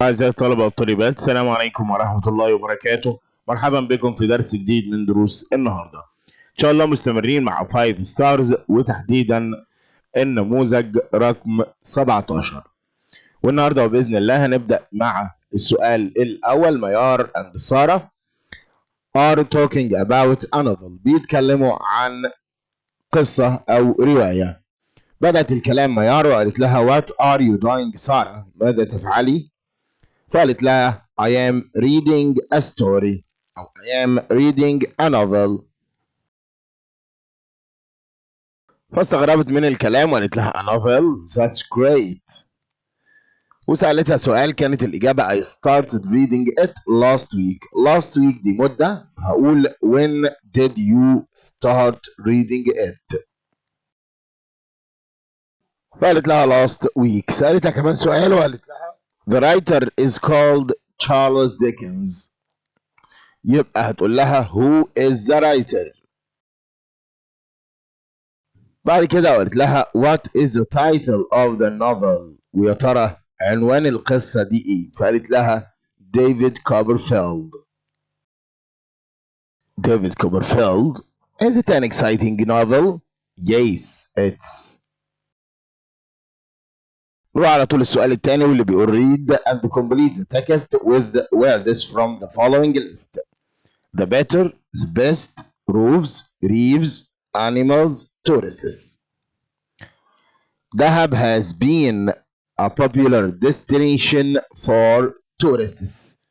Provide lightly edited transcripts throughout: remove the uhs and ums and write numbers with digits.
أعزائي الطلبة والطالبات، السلام عليكم ورحمة الله وبركاته. مرحبا بكم في درس جديد من دروس النهاردة. إن شاء الله مستمرين مع فايف ستارز وتحديدا النموذج رقم 17. والنهاردة وبإذن الله هنبدأ مع السؤال الأول. ميار and سارة are talking about a novel. بيتكلموا عن قصة أو رواية. بدأت الكلام ميار وقالت لها what are you doing سارة؟ ماذا تفعلي؟ فقالت لها I am reading a story أو I am reading a novel. فاستغربت من الكلام وقالت لها a novel that's great. وسألتها سؤال كانت الإجابة I started reading it last week. last week دي مدة، هقول when did you start reading it؟ فقالت لها last week. سألتها كمان سؤال وقالت لها the writer is called Charles Dickens. يبقى هتقول لها who is the writer. بعد كده قلت لها what is the title of the novel. ويا ترى عنوان القصة دي ايه؟ فقالت لها ديفيد كوبرفيلد. David Copperfield. Is it an exciting novel? Yes, it's. نروح على طول السؤال الثاني واللي بيقول read and complete the text with words from the following list. The better, the best, roofs, reefs, animals, tourists. Dahab has been a popular destination for tourists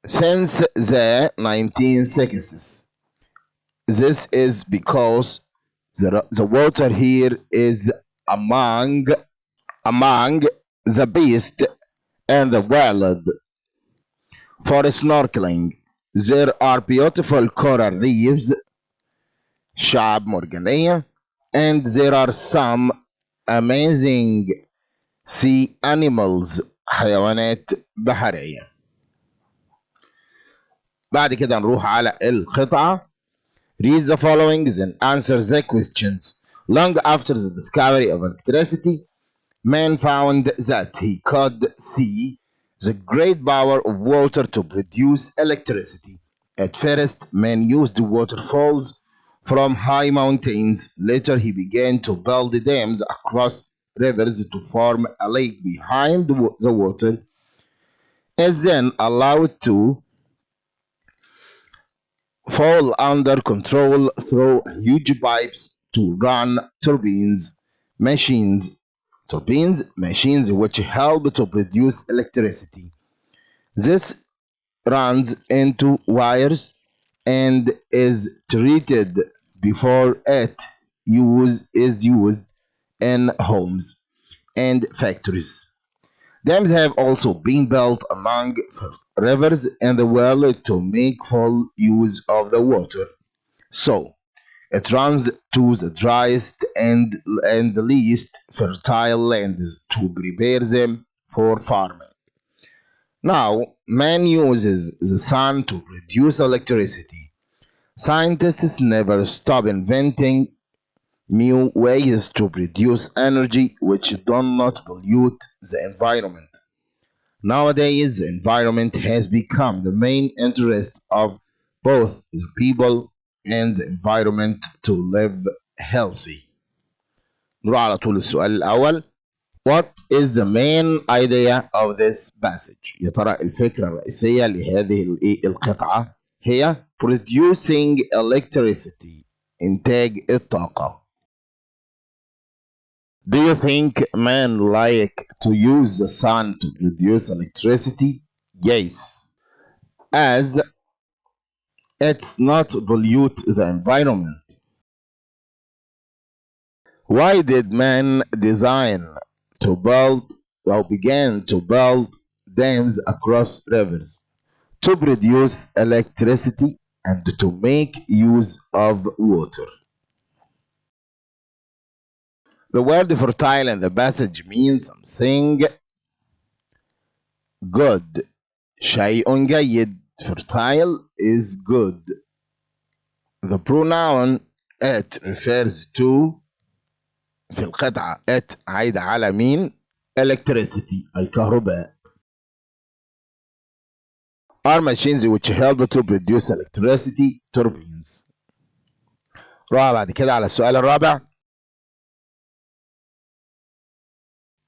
since the 1960s. This is because the water here is among the best in the world. For snorkeling, there are beautiful coral reefs, شعاب مرجانية, and there are some amazing sea animals, حيوانات بحرية. بعد كده نروح على القطعة. Read the following then answer the questions. Long after the discovery of electricity, man found that he could see the great power of water to produce electricity. At first, man used waterfalls from high mountains. Later, he began to build dams across rivers to form a lake behind the water, is then allowed to fall under control through huge pipes to run machines which help to produce electricity. This runs into wires and is treated before it is used in homes and factories. Dams have also been built among rivers in the world to make full use of the water. So it runs to the driest and the least fertile lands to prepare them for farming. Now, man uses the sun to produce electricity. Scientists never stop inventing new ways to produce energy which do not pollute the environment. Nowadays, the environment has become the main interest of both the people and the environment to live healthy. نروح على طول السؤال الأول. What is the main idea of this passage? يا ترى الفكرة الرئيسية لهذه القطعة هي producing electricity. إنتاج الطاقة. Do you think men like to use the sun to produce electricity? Yes, as it's not pollute the environment. Why did man began to build dams across rivers? To produce electricity and to make use of water. The word fertile in the passage means something good. شيء جيد. Fertile is good. The pronoun it refers to في القطعة it عايدة على مين؟ electricity الكهرباء. are machines which help to produce electricity turbines. روح بعد كده على السؤال الرابع.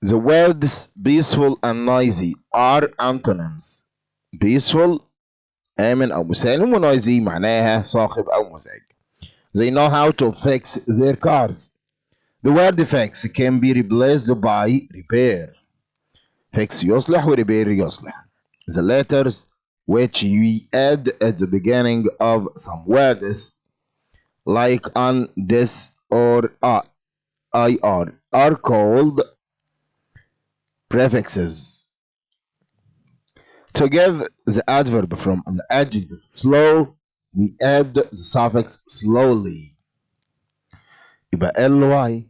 The words peaceful and noisy are antonyms. peaceful آمن أو مسالم، و noisy معناها صاخب أو مزعج. They know how to fix their cars. The word fix can be replaced by repair. fix يصلح و repair يصلح. The letters which we add at the beginning of some words like on, this, or ir are called prefixes. To give the adverb from the adjective slow, we add the suffix slowly. يبقى ly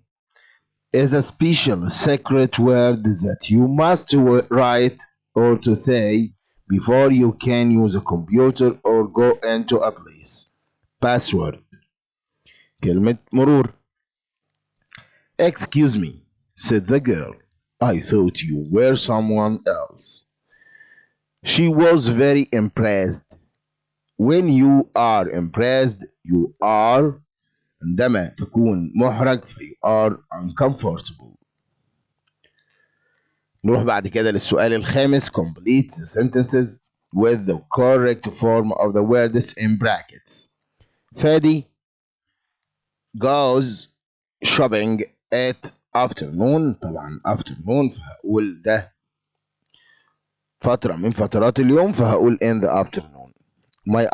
is a special secret word that you must write or to say before you can use a computer or go into a place. Password. كلمة مرور. Excuse me, said the girl. I thought you were someone else. She was very impressed. When you are impressed, you are. عندما تكون محرج you are uncomfortable. نروح بعد كده للسؤال الخامس. Complete the sentences with the correct form of the words in brackets. فادي goes shopping at afternoon. طبعا afternoon فهقول ده فترة من فترات اليوم فهقول in the afternoon. My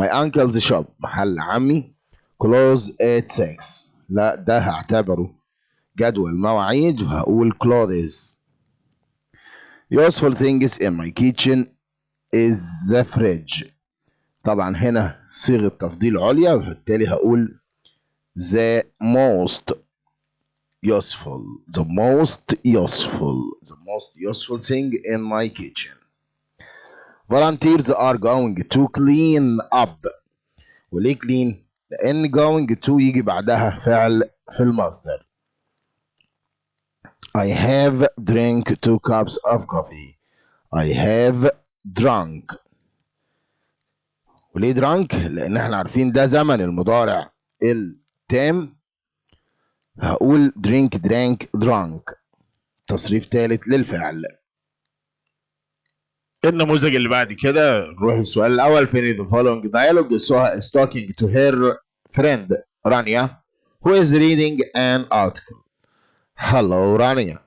uncle's shop محل عمي close at 6. لا ده هعتبره جدول مواعيد وهقول clothes. Useful things in my kitchen is the fridge. طبعا هنا صيغة تفضيل عليا وبالتالي هقول the most useful thing in my kitchen. Volunteers are going to clean up. وليه clean؟ لأن going to يجي بعدها فعل في المصدر. I have drank 2 cups of coffee. I have drunk. وليه drunk؟ لأن احنا عارفين ده زمن المضارع التام. هقول drink, drank, drunk. تصريف ثالث للفعل. النموذج اللي بعد كده نروح السؤال الأول. finish the following dialogue. Suha is talking to her friend Rania who is reading an article. Hello Rania.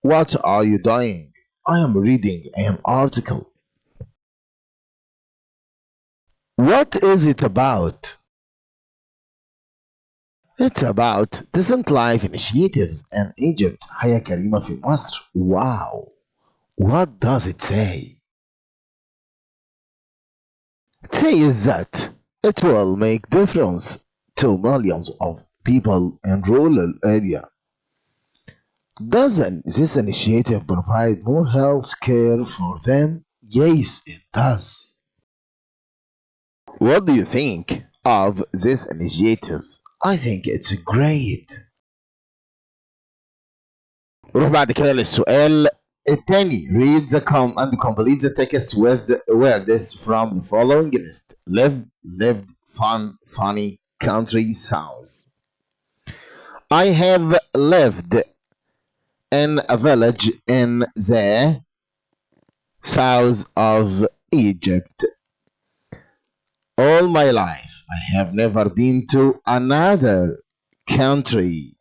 What are you doing? I am reading an article. What is it about? It's about decent life initiatives in Egypt. حياة كريمة في مصر. Wow. What does it say? It says that it will make difference to millions of people in rural area. Doesn't this initiative provide more health care for them? Yes, it does. What do you think of this initiative? I think it's great. نروح بعد كده للسؤال الثاني. Read the and complete the text with words from the following list. Live, lived, fun, funny, country, sounds. I have lived in a village in the south of Egypt all my life. I have never been to another country,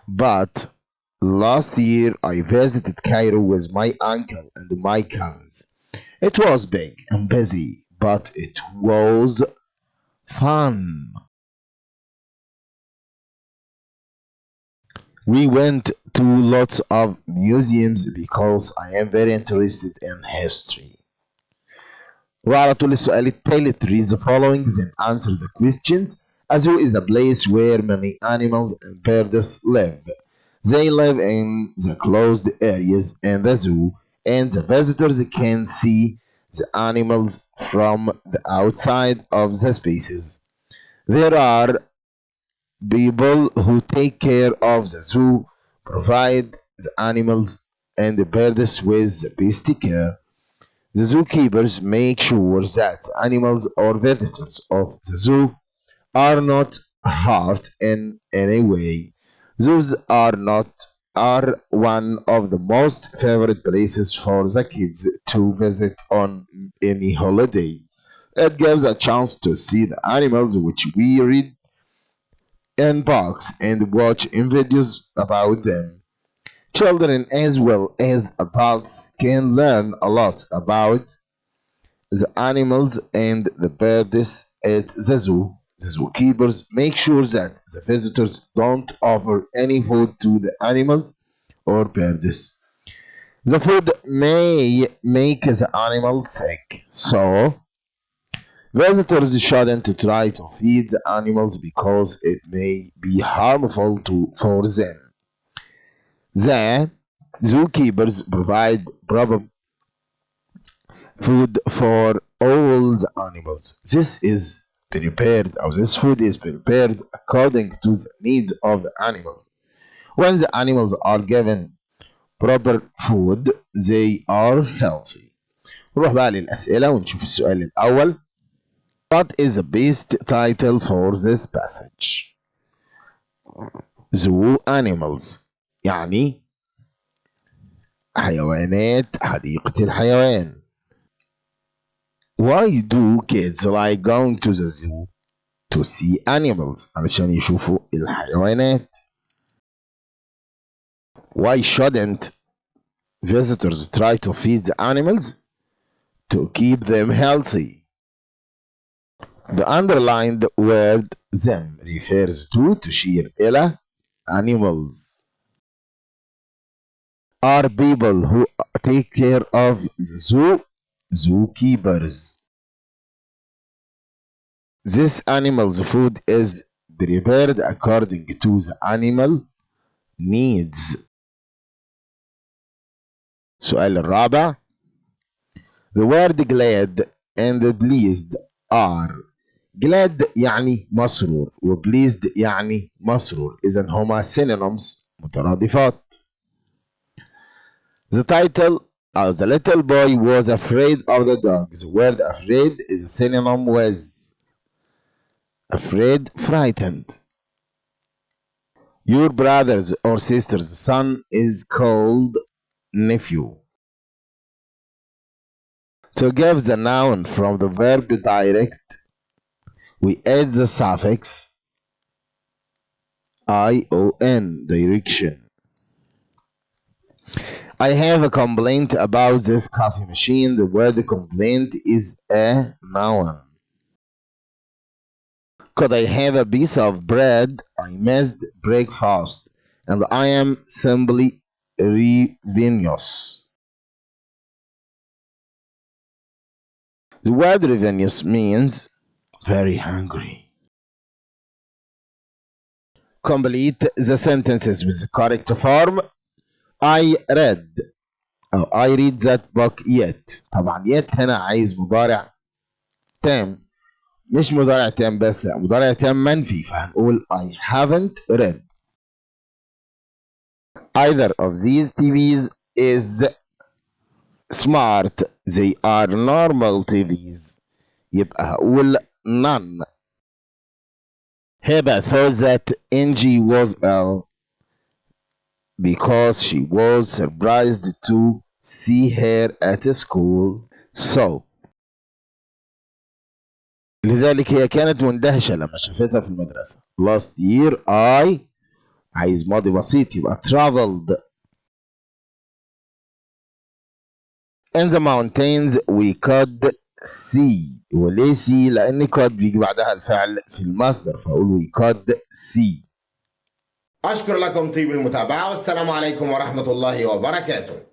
but last year I visited Cairo with my uncle and my cousins. It was big and busy, but it was fun. We went to lots of museums because I am very interested in history. وعلى طول السؤال الثالث. Read the following then answer the questions. A zoo is a place where many animals and birds live. They live in the closed areas in the zoo, and the visitors can see the animals from the outside of the spaces. There are people who take care of the zoo, provide the animals and the birds with the best care. The zookeepers make sure that animals or visitors of the zoo are not hurt in any way. Zoos are one of the most favorite places for the kids to visit on any holiday. It gives a chance to see the animals which we read in books and watch in videos about them. Children as well as adults can learn a lot about the animals and the birds at the zoo. The zookeepers make sure that the visitors don't offer any food to the animals or birds. The food may make the animal sick, so visitors shouldn't try to feed the animals because it may be harmful for them. The zookeepers provide proper food for all the animals. This food is prepared according to the needs of the animals. When the animals are given proper food, they are healthy. نروح بقى للأسئلة ونشوف السؤال الأول. What is the best title for this passage? Zoo animals يعني حيوانات حديقة الحيوان. Why do kids like going to the zoo? To see animals علشان يشوفوا الحيوانات. Why shouldn't visitors try to feed the animals? To keep them healthy. The underlined word them refers to تشير إلى animals. Are people who take care of the zoo zookeepers. This animal's food is prepared according to the animal needs. السؤال الرابع. The word glad and pleased are. glad يعني مسرور و pleased يعني مسرور. إذا هما synonyms مترادفات. The title The little boy was afraid of the dog. The word afraid is a synonym with afraid, frightened. Your brother's or sister's son is called nephew. To give the noun from the verb direct, we add the suffix ion, direction. I have a complaint about this coffee machine. The word complaint is a noun. Could I have a piece of bread? I missed breakfast and I am simply ravenous. The word ravenous means very hungry. Complete the sentences with the correct form. I read that book yet. طبعا yet هنا عايز مضارع تام، مش مضارع تام بس، لا مضارع تام منفي، فهنقول I haven't read. Either of these TVs is smart. They are normal TVs. يبقى هقول none. Heba thought that Angie was ill because she was surprised to see her at school. So لذلك هي كانت مندهشة لما شافتها في المدرسة. Last year I عايز ماضي بسيط يبقى traveled. In the mountains we could see. وليه see؟ لأن could بيجي بعدها الفعل في المصدر فأقول we could see. أشكر لكم طيب المتابعة والسلام عليكم ورحمة الله وبركاته.